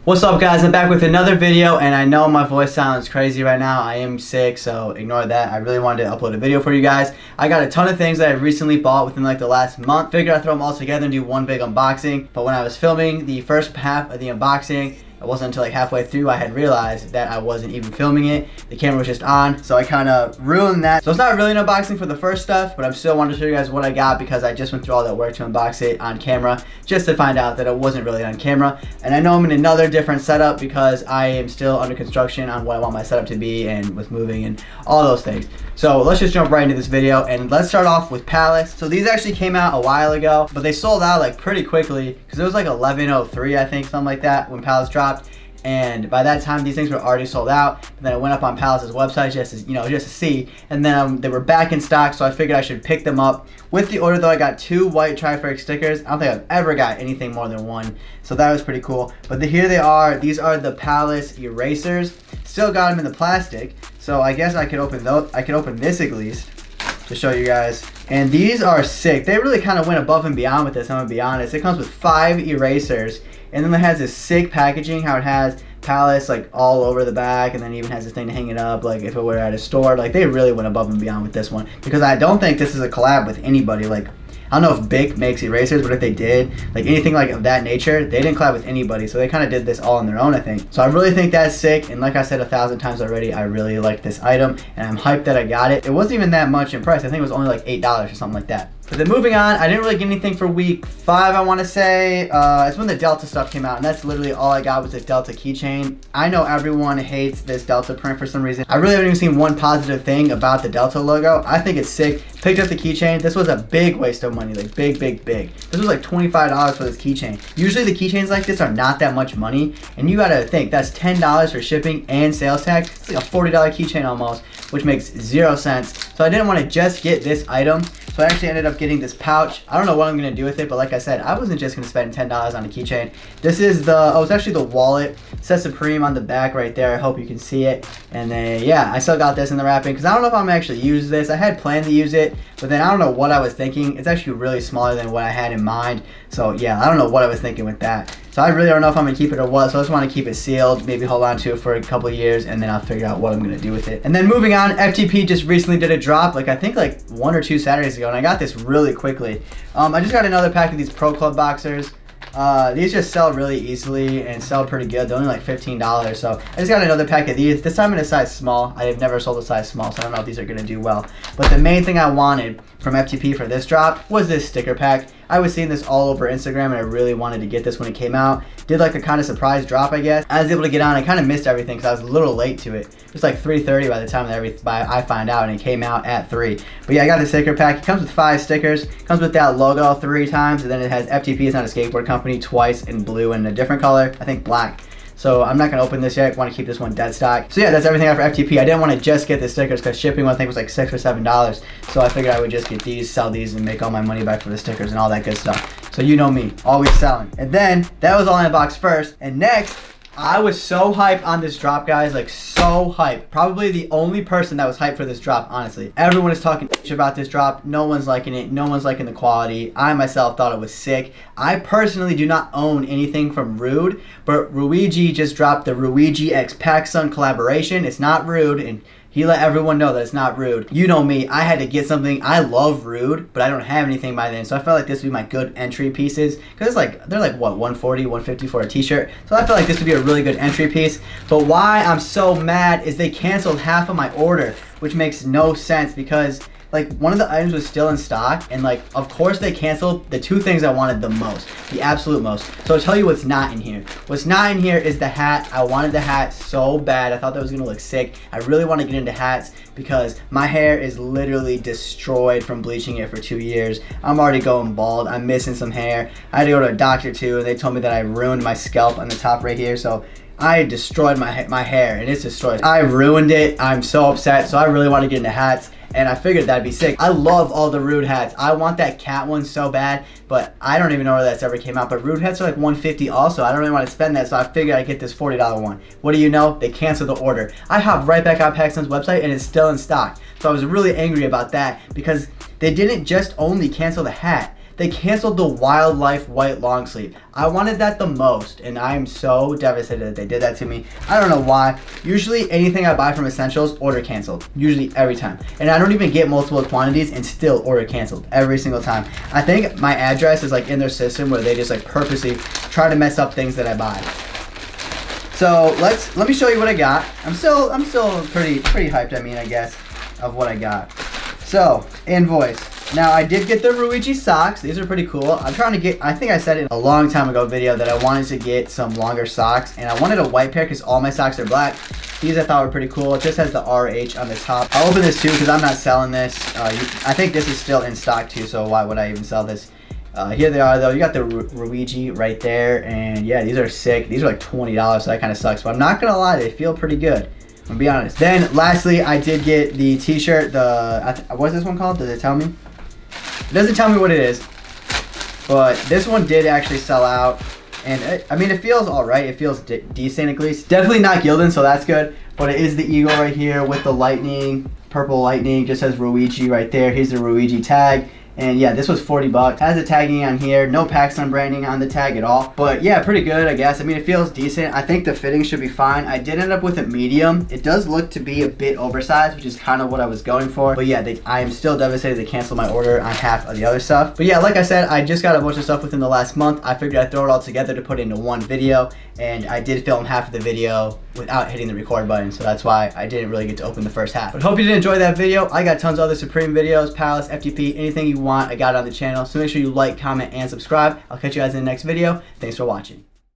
What's up, guys? I'm back with another video, and I know my voice sounds crazy right now. I am sick, so ignore that. I really wanted to upload a video for you guys. I got a ton of things that I recently bought within like the last month. Figured I'd throw them all together and do one big unboxing. But when I was filming the first half of the unboxing, it wasn't until like halfway through I had realized that I wasn't even filming it. The camera was just on, so I kind of ruined that. So it's not really an unboxing for the first stuff, but I'm still wanting to show you guys what I got because I just went through all that work to unbox it on camera just to find out that it wasn't really on camera. And I know I'm in another different setup because I am still under construction on what I want my setup to be and with moving and all those things. So let's just jump right into this video, and let's start off with Palace. So these actually came out a while ago, but they sold out like pretty quickly because it was like 11:03, I think, something like that, when Palace dropped. And by that time, these things were already sold out. And then I went up on Palace's website just to see. And then they were back in stock, so I figured I should pick them up. With the order, though, I got 2 white Tri-Ferric stickers. I don't think I've ever got anything more than 1, so that was pretty cool. But here they are. These are the Palace erasers. Still got them in the plastic, so I guess I could open those. I could open this at least to show you guys. And these are sick. They really kind of went above and beyond with this, I'm gonna be honest. It comes with 5 erasers, and then it has this sick packaging, how it has Palace like all over the back, and then even has this thing to hang it up like if it were at a store. Like, they really went above and beyond with this one, because I don't think this is a collab with anybody. Like, I don't know if Bic makes erasers, but if they did, like anything like of that nature, they didn't collab with anybody, so they kind of did this all on their own, I think. So I really think that's sick, and like I said 1,000 times already, I really like this item, and I'm hyped that I got it. It wasn't even that much in price. I think it was only like $8 or something like that. But then moving on, I didn't really get anything for week 5, I want to say. It's when the Delta stuff came out, and that's literally all I got was this Delta keychain. I know everyone hates this Delta print for some reason. I really haven't even seen one positive thing about the Delta logo. I think it's sick. Picked up the keychain. This was a big waste of money, like big. This was like $25 for this keychain. Usually the keychains like this are not that much money, and you gotta think, that's $10 for shipping and sales tax. It's like a $40 keychain almost, which makes 0 sense. So I didn't want to just get this item. So I actually ended up getting this pouch. I don't know what I'm going to do with it, but like I said, I wasn't just going to spend $10 on a keychain. This is it's actually the wallet. It says Supreme on the back right there. I hope you can see it. And then, yeah, I still got this in the wrapping because I don't know if I'm actually use this. I had planned to use it, but then I don't know what I was thinking. It's actually really smaller than what I had in mind. So yeah, I don't know what I was thinking with that. So I really don't know if I'm going to keep it or what, so I just want to keep it sealed, maybe hold on to it for a couple of years, and then I'll figure out what I'm going to do with it. And then moving on, FTP just recently did a drop, I think 1 or 2 Saturdays ago, and I got this really quickly. I just got another pack of these Pro Club boxers. These just sell really easily and sell pretty good. They're only like $15, so I just got another pack of these. This time in a size small. I have never sold a size small, so I don't know if these are going to do well. But the main thing I wanted from FTP for this drop was this sticker pack. I was seeing this all over Instagram, and I really wanted to get this when it came out. Did like a kind of surprise drop, I guess. I was able to get on. I kind of missed everything because I was a little late to it. It was like 3:30 by the time that I find out, and it came out at 3. But yeah, I got the sticker pack. It comes with 5 stickers. It comes with that logo 3 times, and then it has FTP is not a skateboard company twice in blue and a different color. I think black. So I'm not going to open this yet. I want to keep this one dead stock. So yeah, that's everything I have for FTP. I didn't want to just get the stickers because shipping I think was like $6 or $7. So I figured I would just get these, sell these, and make all my money back for the stickers and all that good stuff. So you know me, always selling. And then that was all in the box first. And next, I was so hyped on this drop, guys, like so hyped. Probably the only person that was hyped for this drop, honestly. Everyone is talking about this drop. No one's liking it. No one's liking the quality. I myself thought it was sick. I personally do not own anything from RHUIGI, but RHUIGI just dropped the RHUIGI x PACSUN collaboration. It's not rude, and he let everyone know that it's not rude. You know me, I had to get something. I love RHUIGI, but I don't have anything by then, so I felt like this would be my good entry pieces. Because they're like what, 140, 150 for a t-shirt. So I felt like this would be a really good entry piece. But why I'm so mad is they canceled half of my order, which makes no sense because like one of the items was still in stock, and like of course they canceled the 2 things I wanted the most, the absolute most. So I'll tell you what's not in here. What's not in here is the hat. I wanted the hat so bad. I thought that was gonna look sick. I really want to get into hats because my hair is literally destroyed from bleaching it for 2 years. I'm already going bald. I'm missing some hair. I had to go to a doctor too, and they told me that I ruined my scalp on the top right here. So I destroyed my hair, and it's destroyed. I ruined it. I'm so upset. So I really want to get into hats, and I figured that'd be sick. I love all the RHUIGI hats. I want that cat one so bad, but I don't even know where that's ever came out. But RHUIGI hats are like $150 also. I don't really want to spend that, so I figured I'd get this $40 one. What do you know? They canceled the order. I hopped right back on PACSUN's website, and it's still in stock. So I was really angry about that because they didn't just only cancel the hat. they canceled the Wildlife white long sleeve. I wanted that the most, and I'm so devastated that they did that to me. I don't know why. Usually anything I buy from Essentials, order canceled. Usually every time. And I don't even get multiple quantities and still order canceled every single time. I think my address is like in their system where they just like purposely try to mess up things that I buy. So let me show you what I got. I'm still pretty hyped, I mean, I guess, of what I got. So, invoice. Now I did get the RHUIGI socks. These are pretty cool. I'm trying to get, I think I said in a long time ago video that I wanted to get some longer socks, and I wanted a white pair because all my socks are black. These I thought were pretty cool. It just has the RH on the top. I'll open this too because I'm not selling this. I think this is still in stock too, so why would I even sell this? Here they are though. You got the RHUIGI right there, and yeah, these are sick. These are like $20, so that kind of sucks, but I'm not gonna lie, they feel pretty good. I'm gonna be honest. Then lastly, I did get the t-shirt. What's this one called? Does it tell me? It doesn't tell me what it is, but this one did actually sell out, and I mean, it feels all right. It feels decent at least. Definitely not Gildan, so that's good. But it is the eagle right here with the lightning, purple lightning. Just says RHUIGI right there. Here's the RHUIGI tag. And yeah, this was 40 bucks. Has the tagging on here. No PACSUN branding on the tag at all. But yeah, pretty good, I guess. I mean, it feels decent. I think the fitting should be fine. I did end up with a medium. It does look to be a bit oversized, which is kind of what I was going for. But yeah, I am still devastated they canceled my order on half of the other stuff. But yeah, like I said, I just got a bunch of stuff within the last month. I figured I'd throw it all together to put into one video. And I did film half of the video without hitting the record button, so that's why I didn't really get to open the first half. But hope you did enjoy that video. I got tons of other Supreme videos, Palace, FTP, anything you want, I got it on the channel. So make sure you like, comment, and subscribe. I'll catch you guys in the next video. Thanks for watching.